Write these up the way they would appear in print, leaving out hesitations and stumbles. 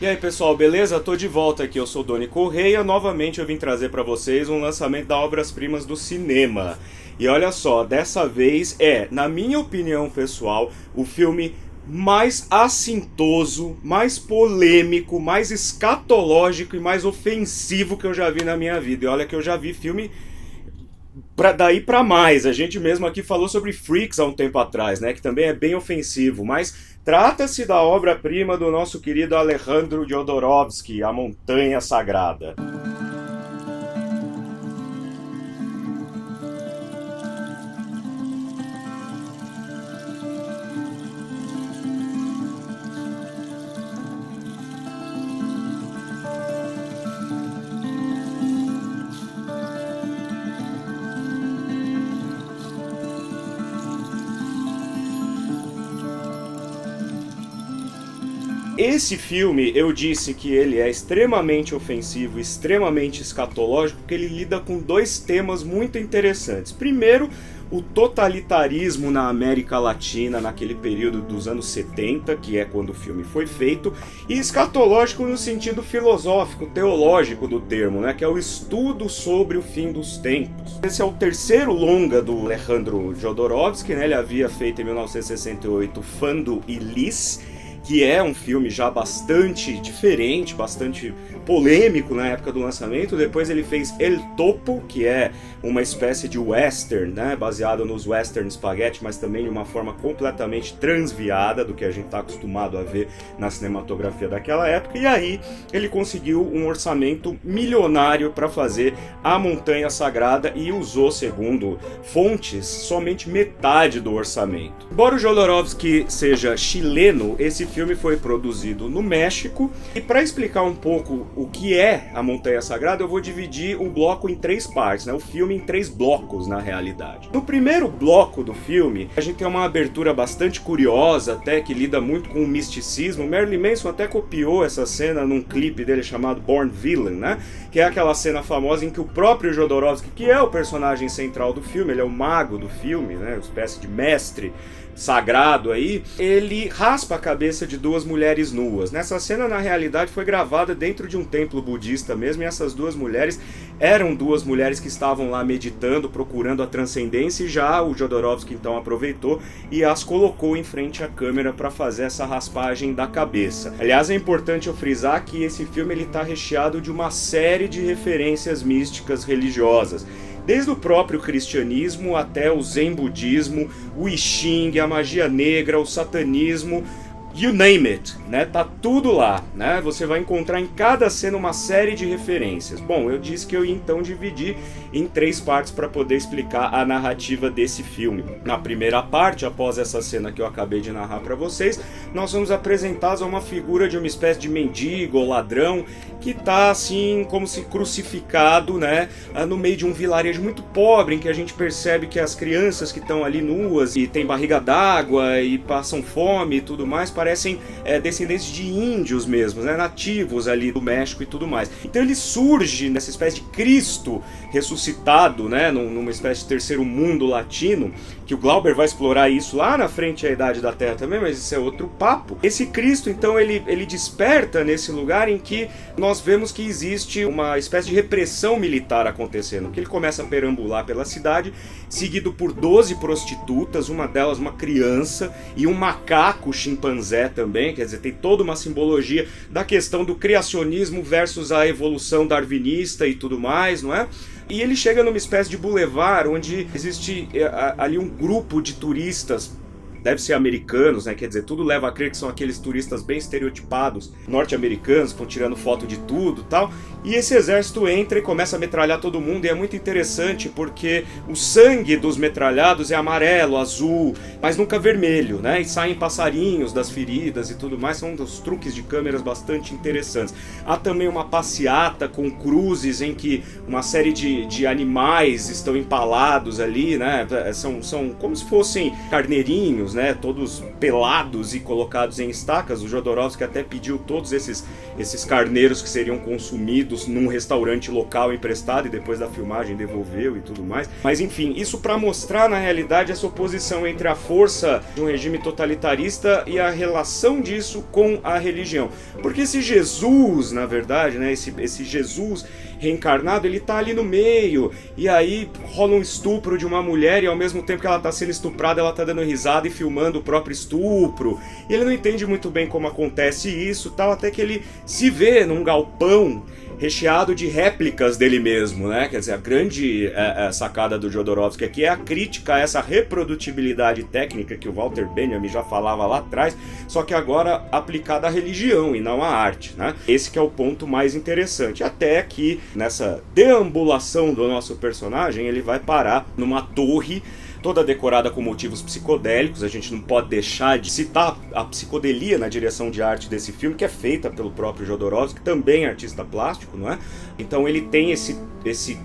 E aí pessoal, beleza? Tô de volta aqui, eu sou o Doni Correia. Novamente eu vim trazer pra vocês um lançamento da Obras-Primas do cinema. E olha só, dessa vez na minha opinião pessoal, o filme mais assintoso, mais polêmico, mais escatológico e mais ofensivo que eu já vi na minha vida. E olha que eu já vi filme daí pra mais. A gente mesmo aqui falou sobre Freaks há um tempo atrás, né? Que também é bem ofensivo, mas trata-se da obra-prima do nosso querido Alejandro Jodorowsky, A Montanha Sagrada. Esse filme, eu disse que ele é extremamente ofensivo, extremamente escatológico, porque ele lida com dois temas muito interessantes. Primeiro, o totalitarismo na América Latina, naquele período dos anos 70, que é quando o filme foi feito, e escatológico no sentido filosófico, teológico do termo, né, que é o estudo sobre o fim dos tempos. Esse é o terceiro longa do Alejandro Jodorowsky, né, ele havia feito em 1968 Fando y Lis, que é um filme já bastante diferente, bastante polêmico na época do lançamento. Depois ele fez El Topo, que é uma espécie de western, né, baseado nos western spaghetti, mas também de uma forma completamente transviada do que a gente está acostumado a ver na cinematografia daquela época. E aí ele conseguiu um orçamento milionário para fazer A Montanha Sagrada e usou, segundo fontes, somente metade do orçamento. Embora o Jodorowsky seja chileno, esse filme foi produzido no México. E para explicar um pouco o que é A Montanha Sagrada, eu vou dividir o bloco em três partes, né? O filme em três blocos, na realidade. No primeiro bloco do filme, a gente tem uma abertura bastante curiosa, até que lida muito com o misticismo. O Marilyn Manson até copiou essa cena num clipe dele chamado Born Villain, né? Que é aquela cena famosa em que o próprio Jodorowsky, que é o personagem central do filme, ele é o mago do filme, né? Uma espécie de mestre sagrado aí, ele raspa a cabeça de duas mulheres nuas. Nessa cena, na realidade, foi gravada dentro de um templo budista mesmo, e essas duas mulheres eram duas mulheres que estavam lá meditando, procurando a transcendência, e já o Jodorowsky então aproveitou e as colocou em frente à câmera para fazer essa raspagem da cabeça. Aliás, é importante eu frisar que esse filme ele está recheado de uma série de referências místicas religiosas. Desde o próprio cristianismo até o zen budismo, o I Ching, a magia negra, o satanismo, you name it, né? Tá tudo lá, né? Você vai encontrar em cada cena uma série de referências. Bom, eu disse que eu ia então dividir em três partes para poder explicar a narrativa desse filme. Na primeira parte, após essa cena que eu acabei de narrar para vocês, nós vamos apresentados a uma figura de uma espécie de mendigo ou ladrão que tá assim como se crucificado, né? No meio de um vilarejo muito pobre, em que a gente percebe que as crianças que estão ali nuas e têm barriga d'água e passam fome e tudo mais, parecem descendentes de índios mesmo, né, nativos ali do México e tudo mais. Então ele surge nessa espécie de Cristo ressuscitado, né, numa espécie de terceiro mundo latino, que o Glauber vai explorar isso lá na frente à Idade da Terra também, mas isso é outro papo. Esse Cristo, então, ele desperta nesse lugar em que nós vemos que existe uma espécie de repressão militar acontecendo, que ele começa a perambular pela cidade, seguido por 12 prostitutas, uma delas uma criança, e um macaco chimpanzé também, quer dizer, tem toda uma simbologia da questão do criacionismo versus a evolução darwinista e tudo mais, não é? E ele chega numa espécie de boulevard onde existe ali um grupo de turistas, deve ser americanos, né? Quer dizer, tudo leva a crer que são aqueles turistas bem estereotipados, norte-americanos, que estão tirando foto de tudo e tal. E esse exército entra e começa a metralhar todo mundo, e é muito interessante porque o sangue dos metralhados é amarelo, azul, mas nunca vermelho, né? E saem passarinhos das feridas e tudo mais, são dos truques de câmeras bastante interessantes. Há também uma passeata com cruzes em que uma série de animais estão empalados ali, né? São como se fossem carneirinhos, né, todos pelados e colocados em estacas. O Jodorowsky até pediu todos esses carneiros que seriam consumidos num restaurante local emprestado e depois da filmagem devolveu e tudo mais. Mas enfim, isso para mostrar na realidade essa oposição entre a força de um regime totalitarista e a relação disso com a religião. Porque esse Jesus, na verdade, né, esse Jesus reencarnado, ele tá ali no meio, e aí rola um estupro de uma mulher e ao mesmo tempo que ela tá sendo estuprada, ela tá dando risada e filmando o próprio estupro, e ele não entende muito bem como acontece isso, tal, até que ele se vê num galpão recheado de réplicas dele mesmo, né? Quer dizer, a grande sacada do Jodorowsky aqui é a crítica a essa reprodutibilidade técnica que o Walter Benjamin já falava lá atrás, só que agora aplicada à religião e não à arte, né? Esse que é o ponto mais interessante, até que nessa deambulação do nosso personagem ele vai parar numa torre toda decorada com motivos psicodélicos. A gente não pode deixar de citar a psicodelia na direção de arte desse filme, que é feita pelo próprio Jodorowsky, que também é artista plástico, não é? Então ele tem esse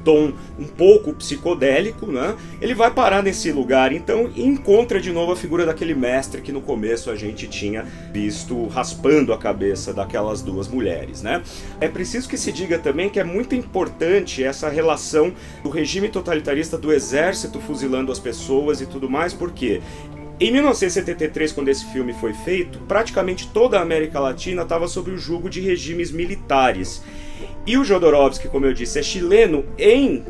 tom um pouco psicodélico, né? Ele vai parar nesse lugar, então, e encontra de novo a figura daquele mestre que no começo a gente tinha visto raspando a cabeça daquelas duas mulheres, né? É preciso que se diga também que é muito importante essa relação do regime totalitarista, do exército fuzilando as pessoas e tudo mais, porque em 1973, quando esse filme foi feito, praticamente toda a América Latina estava sob o jugo de regimes militares. E o Jodorowsky, como eu disse, é chileno. Em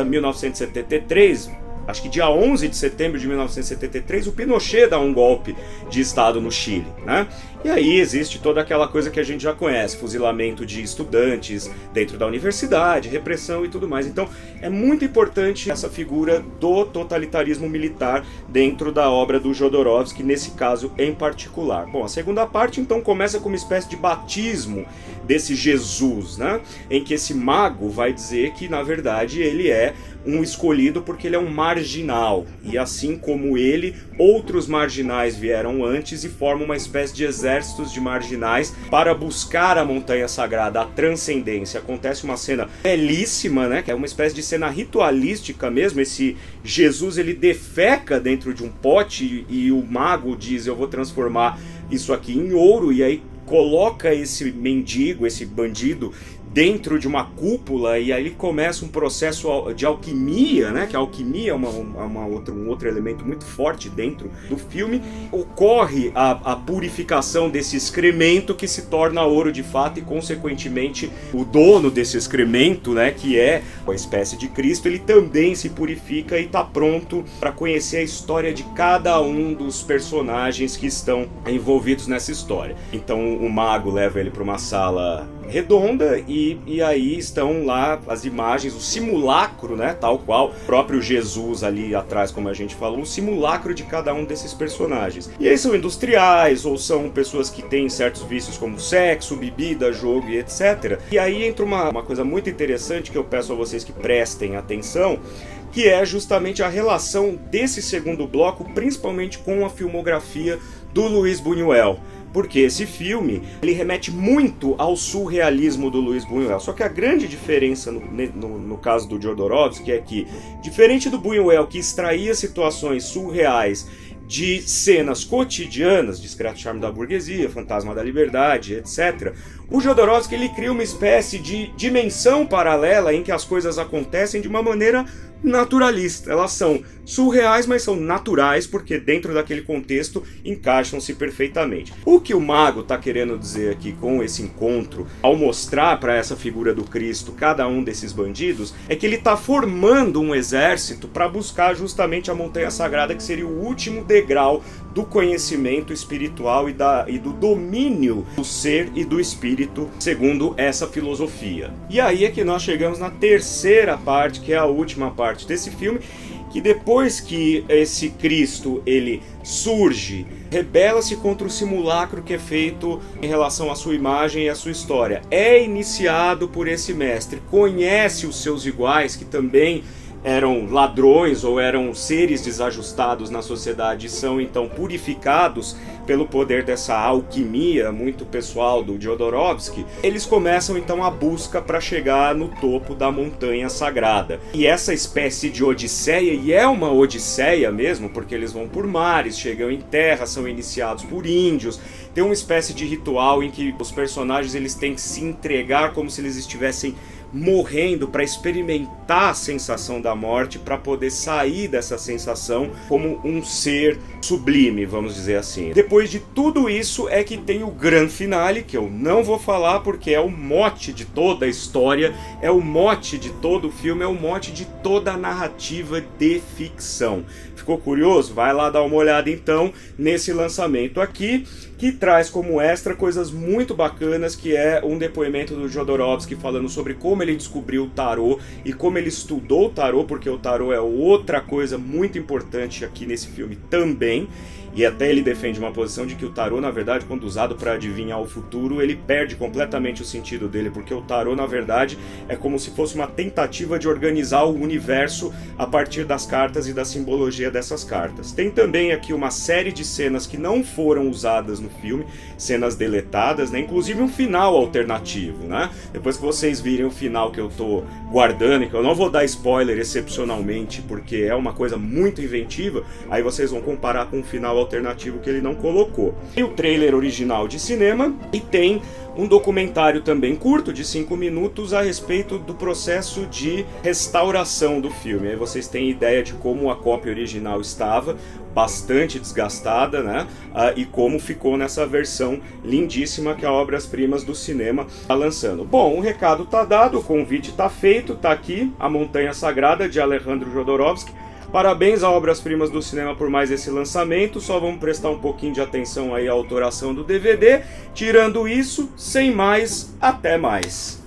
1973, acho que dia 11 de setembro de 1973, o Pinochet dá um golpe de Estado no Chile, né? E aí existe toda aquela coisa que a gente já conhece, fuzilamento de estudantes dentro da universidade, repressão e tudo mais. Então é muito importante essa figura do totalitarismo militar dentro da obra do Jodorowsky, nesse caso em particular. Bom, a segunda parte então começa com uma espécie de batismo desse Jesus, né? Em que esse mago vai dizer que na verdade ele é um escolhido porque ele é um marginal, e assim como ele, outros marginais vieram antes e formam uma espécie de exércitos de marginais para buscar a montanha sagrada, a transcendência. Acontece uma cena belíssima, né, que é uma espécie de cena ritualística mesmo. Esse Jesus, ele defeca dentro de um pote e o mago diz: eu vou transformar isso aqui em ouro, e aí coloca esse mendigo, esse bandido, dentro de uma cúpula, e aí começa um processo de alquimia, né? Que a alquimia é um outro elemento muito forte dentro do filme. Ocorre a purificação desse excremento que se torna ouro de fato, e consequentemente o dono desse excremento, né, que é a espécie de Cristo, ele também se purifica e está pronto para conhecer a história de cada um dos personagens que estão envolvidos nessa história. Então o mago leva ele para uma sala redonda e aí estão lá as imagens, o simulacro, né, tal qual o próprio Jesus ali atrás, como a gente falou, o simulacro de cada um desses personagens. E aí são industriais ou são pessoas que têm certos vícios como sexo, bebida, jogo e etc. E aí entra uma coisa muito interessante que eu peço a vocês que prestem atenção, que é justamente a relação desse segundo bloco, principalmente com a filmografia do Luis Buñuel. Porque esse filme, ele remete muito ao surrealismo do Luis Buñuel. Só que a grande diferença no caso do Jodorowsky é que, diferente do Buñuel, que extraía situações surreais de cenas cotidianas, Discreto Charme da Burguesia, Fantasma da Liberdade, etc., o Jodorowsky, ele cria uma espécie de dimensão paralela em que as coisas acontecem de uma maneira naturalista. Elas são surreais, mas são naturais, porque dentro daquele contexto encaixam-se perfeitamente. O que o mago está querendo dizer aqui com esse encontro, ao mostrar para essa figura do Cristo cada um desses bandidos, é que ele está formando um exército para buscar justamente a montanha sagrada, que seria o último degrau do conhecimento espiritual e do domínio do ser e do espírito, segundo essa filosofia. E aí é que nós chegamos na terceira parte, que é a última parte desse filme, que depois que esse Cristo ele surge, rebela-se contra o simulacro que é feito em relação à sua imagem e à sua história. É iniciado por esse mestre, conhece os seus iguais, que também eram ladrões ou eram seres desajustados na sociedade, são então purificados pelo poder dessa alquimia muito pessoal do Jodorowsky, eles começam então a busca para chegar no topo da montanha sagrada. E essa espécie de odisseia, e é uma odisseia mesmo, porque eles vão por mares, chegam em terra, são iniciados por índios, tem uma espécie de ritual em que os personagens eles têm que se entregar como se eles estivessem morrendo para experimentar a sensação da morte, para poder sair dessa sensação como um ser sublime, vamos dizer assim. Depois de tudo isso é que tem o grande finale, que eu não vou falar porque é o mote de toda a história, é o mote de todo o filme, é o mote de toda a narrativa de ficção. Ficou curioso? Vai lá dar uma olhada então nesse lançamento aqui, que traz como extra coisas muito bacanas, que é um depoimento do Jodorowsky falando sobre como ele descobriu o tarô e como ele estudou o tarô, porque o tarô é outra coisa muito importante aqui nesse filme também. E até ele defende uma posição de que o tarô, na verdade, quando usado para adivinhar o futuro, ele perde completamente o sentido dele, porque o tarô, na verdade, é como se fosse uma tentativa de organizar o universo a partir das cartas e da simbologia dessas cartas. Tem também aqui uma série de cenas que não foram usadas no filme, cenas deletadas, né? Inclusive um final alternativo, né? Depois que vocês virem o final que eu tô guardando, e que eu não vou dar spoiler excepcionalmente, porque é uma coisa muito inventiva, aí vocês vão comparar com o final alternativo que ele não colocou. Tem o trailer original de cinema e tem um documentário também curto de 5 minutos a respeito do processo de restauração do filme. Aí vocês têm ideia de como a cópia original estava, bastante desgastada, né? E como ficou nessa versão lindíssima que a Obras-Primas do Cinema está lançando. Bom, o recado está dado, o convite está feito, está aqui A Montanha Sagrada de Alejandro Jodorowsky. Parabéns a Obras-Primas do Cinema por mais esse lançamento, só vamos prestar um pouquinho de atenção aí à autoração do DVD. Tirando isso, sem mais, até mais.